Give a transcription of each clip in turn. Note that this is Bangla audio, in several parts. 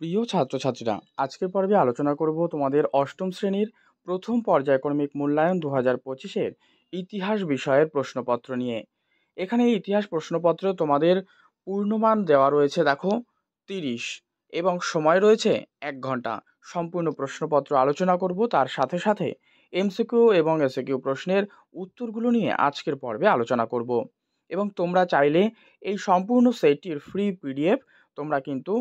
প্রিয় ছাত্রছাত্রীরা, আজকের পর্বে আলোচনা করব তোমাদের অষ্টম শ্রেণীর প্রথম পর্যায়ক্রমিক মূল্যায়ন 2025-এর ইতিহাস বিষয়ের প্রশ্নপত্র নিয়ে। এখানে এই ইতিহাস প্রশ্নপত্র তোমাদের পূর্ণমান দেওয়া রয়েছে দেখো 30 এবং সময় রয়েছে 1 ঘন্টা। সম্পূর্ণ প্রশ্নপত্র আলোচনা করব, তার সাথে সাথে এমসিকিউ এবং এসিকিউ প্রশ্নের উত্তরগুলো নিয়ে আজকের পর্বে আলোচনা করব। এবং তোমরা চাইলে এই সম্পূর্ণ সেটটির ফ্রি পিডিএফ তোমরা কিন্তু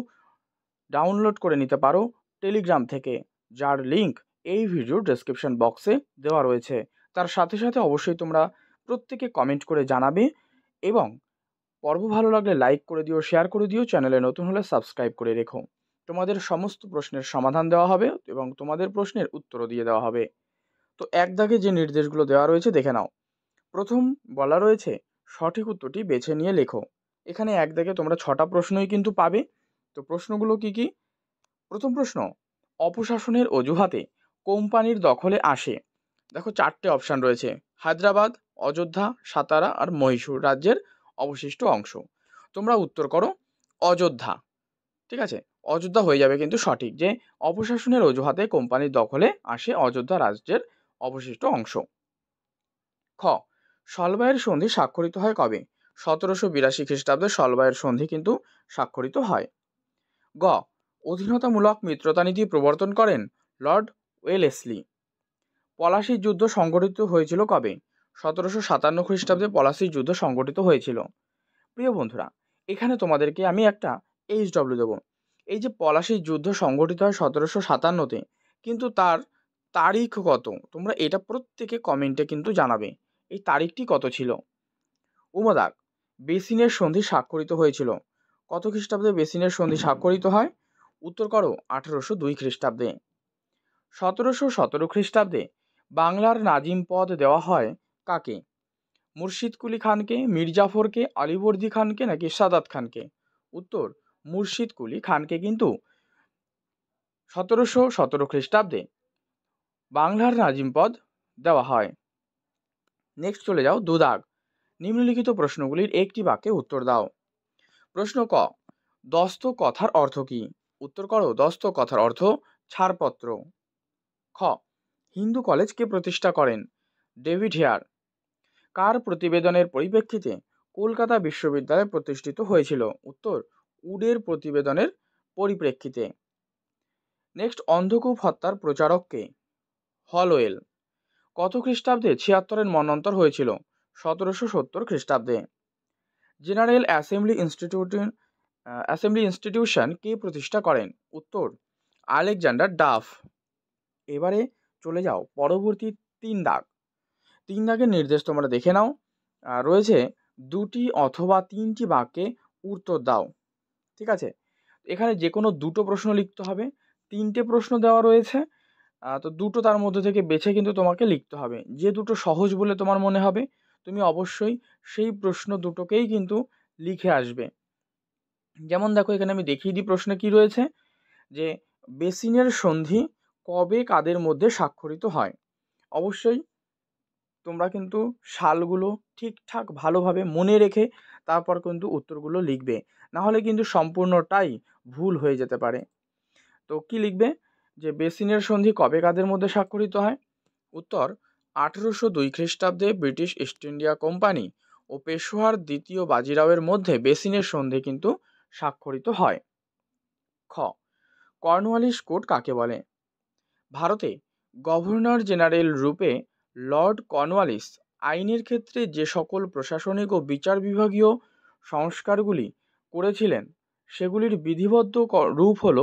ডাউনলোড করে নিতে পারো টেলিগ্রাম থেকে, যার লিংক এই ভিডিওর ডেসক্রিপশন বক্সে দেওয়া রয়েছে। তার সাথে সাথে অবশ্যই তোমরা প্রত্যেকে কমেন্ট করে জানাবে এবং পর্ব ভালো লাগলে লাইক করে দিও, শেয়ার করে দিও, চ্যানেলে নতুন হলে সাবস্ক্রাইব করে রেখো। তোমাদের সমস্ত প্রশ্নের সমাধান দেওয়া হবে এবং তোমাদের প্রশ্নের উত্তরও দিয়ে দেওয়া হবে। তো এক দাগে যে নির্দেশগুলো দেওয়া রয়েছে দেখে নাও। প্রথম বলা রয়েছে সঠিক উত্তরটি বেছে নিয়ে লেখো। এখানে এক দাগে তোমরা 6টা প্রশ্নই কিন্তু পাবে। তো প্রশ্নগুলো কি কি? প্রথম প্রশ্ন, অপশাসনের অজুহাতে কোম্পানির দখলে আসে। দেখো 4টে অপশান রয়েছে: হায়দ্রাবাদ, অযোধ্যা, সাতারা আর মহীশূর রাজ্যের অবশিষ্ট অংশ। তোমরা উত্তর করো অযোধ্যা। ঠিক আছে, অযোধ্যা হয়ে যাবে কিন্তু সঠিক, যে অপশাসনের অজুহাতে কোম্পানির দখলে আসে অযোধ্যা রাজ্যের অবশিষ্ট অংশ। খ, সলবায়ের সন্ধি স্বাক্ষরিত হয় কবে? 1782 খ্রিস্টাব্দে সলবায়ের সন্ধি কিন্তু স্বাক্ষরিত হয়। গ, অধীনতামূলক মিত্রতা নীতি প্রবর্তন করেন লর্ড ওয়েলেসলি। পলাশির যুদ্ধ সংগঠিত হয়েছিল কবে? 1757 খ্রিস্টাব্দে পলাশির যুদ্ধ সংগঠিত হয়েছিল। প্রিয় বন্ধুরা, এখানে তোমাদেরকে আমি একটা HW দেবো। এই যে পলাশির যুদ্ধ সংগঠিত হয় 1757-তে, কিন্তু তার তারিখ কত? তোমরা এটা প্রত্যেকে কমেন্টে কিন্তু জানাবে এই তারিখটি কত ছিল। উমদাগ, বেসিনের সন্ধি স্বাক্ষরিত হয়েছিল কত খ্রিস্টাব্দে? বেসিনের সন্ধি স্বাক্ষরিত হয়, উত্তর করো 1802 খ্রিস্টাব্দে। 1717 খ্রিস্টাব্দে বাংলার নাজিম পদ দেওয়া হয় কাকে? মুর্শিদ কুলি খানকে, মির্জাফরকে, আলিবর্দী খানকে নাকি সাদাত খানকে? উত্তর মুর্শিদ কুলি খানকে কিন্তু 1717 খ্রিস্টাব্দে বাংলার নাজিম পদ দেওয়া হয়। নেক্সট চলে যাও দুদাগ, নিম্নলিখিত প্রশ্নগুলির একটি বাক্যে উত্তর দাও। প্রশ্ন ক, দস্ত কথার অর্থ কি? উত্তর করো দস্ত কথার অর্থ ছাড়পত্র। খ, হিন্দু কলেজ কে প্রতিষ্ঠা করেন? David Hare. কার প্রতিবেদনের পরিপ্রেক্ষিতে কলকাতা বিশ্ববিদ্যালয় প্রতিষ্ঠিত হয়েছিল? উত্তর উডের প্রতিবেদনের পরিপ্রেক্ষিতে। নেক্সট, অন্ধকূপ হত্যার প্রচারক কে? হলওয়েল। কত খ্রিস্টাব্দে 76-এর মন্বন্তর হয়েছিল? 1770 খ্রিস্টাব্দে। জেনারেল অ্যাসেম্বলি ইনস্টিটিউশন কে প্রতিষ্ঠা করেন? উত্তর আলেকজান্ডার ডাফ। এবারে চলে যাও পরবর্তী 3 দাগ। 3 দাগের নির্দেশ তোমরা দেখে নাও। রয়েছে 2টি অথবা 3টি বাক্যে উত্তর দাও। ঠিক আছে, এখানে যে কোনো 2টো প্রশ্ন লিখতে হবে। 3টে প্রশ্ন দেওয়া রয়েছে, তো 2টো তার মধ্যে থেকে বেছে কিন্তু তোমাকে লিখতে হবে। যে 2টো সহজ বলে তোমার মনে হবে তুমি অবশ্যই সেই প্রশ্ন 2টোকেই কিন্তু লিখে আসবে। যেমন দেখো, এখানে আমি দেখিয়ে দিই প্রশ্নে কি রয়েছে, যে বেসিনের সন্ধি কবে কাদের মধ্যে স্বাক্ষরিত হয়? অবশ্যই তোমরা কিন্তু সালগুলো ঠিকঠাক ভালোভাবে মনে রেখে তারপর কিন্তু উত্তরগুলো লিখবে, না হলে কিন্তু সম্পূর্ণটাই ভুল হয়ে যেতে পারে। তো কি লিখবে, যে বেসিনের সন্ধি কবে কাদের মধ্যে স্বাক্ষরিত হয়? উত্তর 1802 খ্রিস্টাব্দে ব্রিটিশ ইস্ট ইন্ডিয়া কোম্পানি ও পেশোয়ার দ্বিতীয় বাজিরাওয়ের মধ্যে বেসিনের সন্ধি কিন্তু স্বাক্ষরিত হয়। খ, কর্নওয়ালিস কোড কাকে বলে? ভারতে গভর্নর জেনারেল রূপে লর্ড কর্নওয়ালিস আইনের ক্ষেত্রে যে সকল প্রশাসনিক ও বিচার বিভাগীয় সংস্কারগুলি করেছিলেন সেগুলির বিধিবদ্ধ রূপ হল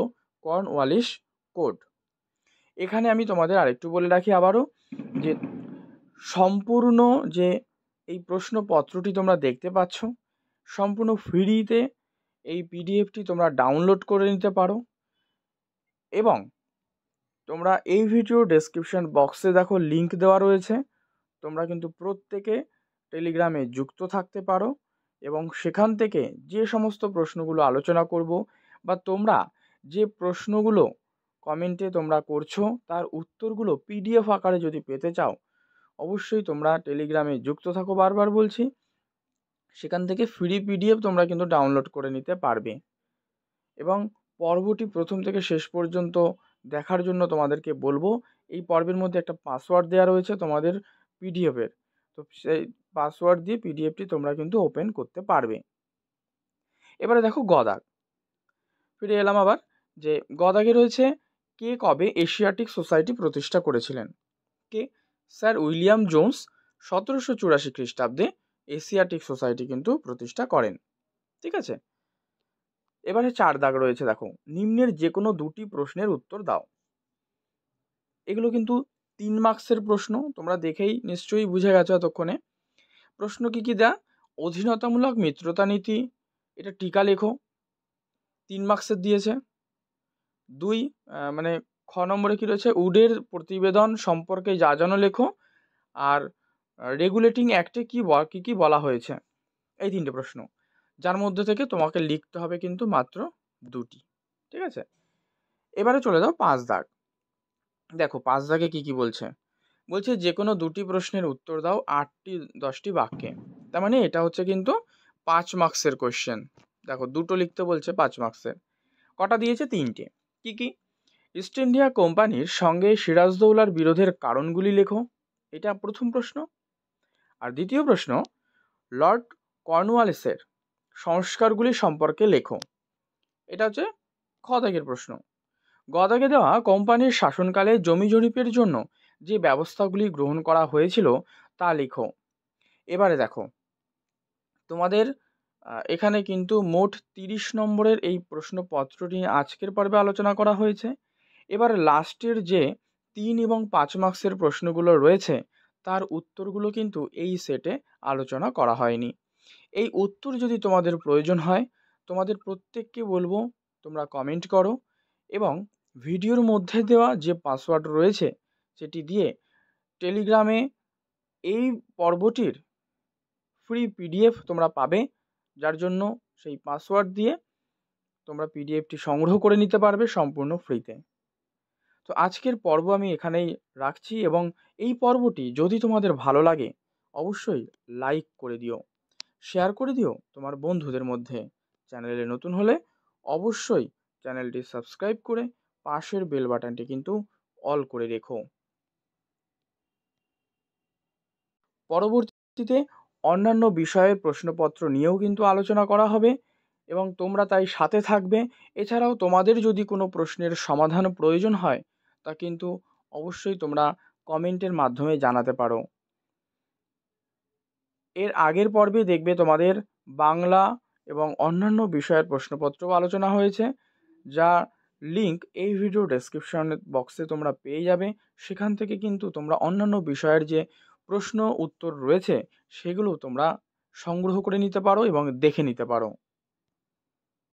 কর্নওয়ালিস কোড। এখানে আমি তোমাদের আরেকটু বলে রাখি আবারও, যে সম্পূর্ণ যে এই প্রশ্নপত্রটি তোমরা দেখতে পাচ্ছ সম্পূর্ণ ফ্রিতে এই পিডিএফটি তোমরা ডাউনলোড করে নিতে পারো, এবং তোমরা এই ভিডিও ডেসক্রিপশন বক্সে দেখো লিংক দেওয়া রয়েছে। তোমরা কিন্তু প্রত্যেকে টেলিগ্রামে যুক্ত থাকতে পারো এবং সেখান থেকে যে সমস্ত প্রশ্নগুলো আলোচনা করব বা তোমরা যে প্রশ্নগুলো কমেন্টে তোমরা করছো তার উত্তরগুলো পিডিএফ আকারে যদি পেতে চাও অবশ্যই তোমরা টেলিগ্রামে যুক্ত থাকো, বারবার বলছি। সেখান থেকে ফ্রি পিডিএফ তোমরা কিন্তু ডাউনলোড করে নিতে পারবে এবং পর্বটি প্রথম থেকে শেষ পর্যন্ত দেখার জন্য তোমাদেরকে বলবো। এই পর্বের মধ্যে একটা পাসওয়ার্ড দেওয়া রয়েছে তোমাদের পিডিএফের, তো সেই পাসওয়ার্ড দিয়ে পিডিএফটি তোমরা কিন্তু ওপেন করতে পারবে। এবারে দেখো গদাগ, ফিরে এলাম আবার, যে গদাগে রয়েছে কে কবে এশিয়াটিক সোসাইটি প্রতিষ্ঠা করেছিলেন। কে? স্যার উইলিয়াম জোন্স 1784 খ্রিস্টাব্দে এশিয়াটিক সোসাইটি কিন্তু প্রতিষ্ঠা করেন। ঠিক আছে, এবারে 4 দাগ রয়েছে, দেখো নিম্নের যে কোনো দুটি প্রশ্নের উত্তর দাও। এগুলো কিন্তু 3 মার্কসের প্রশ্ন, তোমরা দেখেই নিশ্চয়ই বুঝে গেছো এতক্ষণে। প্রশ্ন কি দেয়া? অধীনতামূলক মিত্রতা নীতি, এটা টিকা লেখো, 3 মার্কসের দিয়েছে। 2 মানে খ নম্বরে কি রয়েছে, উডের প্রতিবেদন সম্পর্কে যা জানো লেখো, আর রেগুলেটিং অ্যাক্টে কি বলা হয়েছে। এই 3টে প্রশ্ন, যার মধ্যে থেকে তোমাকে লিখতে হবে কিন্তু মাত্র 2টি। ঠিক আছে, এবারে চলে যাও 5 দাগ। দেখো 5 দাগে কি বলছে, বলছে যে কোনো দুটি প্রশ্নের উত্তর দাও 8-10টি বাক্যে। তার মানে এটা হচ্ছে কিন্তু 5 মার্কসের কোয়েশ্চেন। দেখো দুটো লিখতে বলছে 5 মার্কসের, কটা দিয়েছে? 3টে। কি? ইস্ট ইন্ডিয়া কোম্পানির সঙ্গে সিরাজদৌলার বিরোধের কারণগুলি লেখো, এটা প্রথম প্রশ্ন। আর দ্বিতীয় প্রশ্ন, লর্ড কর্নওয়ালিসের সংস্কারগুলি সম্পর্কে লেখো, এটা হচ্ছে খ দাগের প্রশ্ন। গ দাগে দেওয়া কোম্পানির শাসনকালে জমি জরিপের জন্য যে ব্যবস্থাগুলি গ্রহণ করা হয়েছিল তা লেখো। এবারে দেখো তোমাদের এখানে কিন্তু মোট 30 নম্বরের এই প্রশ্নপত্রটি আজকের পর্বে আলোচনা করা হয়েছে। এবার লাস্টের যে 3 এবং 5 মার্কসের প্রশ্নগুলো রয়েছে তার উত্তরগুলো কিন্তু এই সেটে আলোচনা করা হয়নি। এই উত্তর যদি তোমাদের প্রয়োজন হয়, তোমাদের প্রত্যেককে বলবো তোমরা কমেন্ট করো, এবং ভিডিওর মধ্যে দেওয়া যে পাসওয়ার্ড রয়েছে সেটি দিয়ে টেলিগ্রামে এই পর্বটির ফ্রি পিডিএফ তোমরা পাবে, যার জন্য সেই পাসওয়ার্ড দিয়ে তোমরা পিডিএফটি সংগ্রহ করে নিতে পারবে সম্পূর্ণ ফ্রিতে। তো আজকের পর্ব আমি এখানেই রাখছি, এবং এই পর্বটি যদি তোমাদের ভালো লাগে অবশ্যই লাইক করে দিও, শেয়ার করে দিও তোমার বন্ধুদের মধ্যে। চ্যানেলে নতুন হলে অবশ্যই চ্যানেলটি সাবস্ক্রাইব করে পাশের বেল বাটনটি কিন্তু অল করে রেখো। পরবর্তীতে অন্যান্য বিষয়ের প্রশ্নপত্র নিয়েও কিন্তু আলোচনা করা হবে, এবং তোমরা তাই সাথে থাকবে। এছাড়াও তোমাদের যদি কোনো প্রশ্নের সমাধান প্রয়োজন হয় তা কিন্তু অবশ্যই তোমরা কমেন্টের মাধ্যমে জানাতে পারো। এর আগের পর্বে দেখবে তোমাদের বাংলা এবং অন্যান্য বিষয়ের প্রশ্নপত্রও আলোচনা হয়েছে, যা লিঙ্ক এই ভিডিও ডেসক্রিপশন বক্সে তোমরা পেয়ে যাবে। সেখান থেকে কিন্তু তোমরা অন্যান্য বিষয়ের যে প্রশ্ন উত্তর রয়েছে সেগুলো তোমরা সংগ্রহ করে নিতে পারো এবং দেখে নিতে পারো।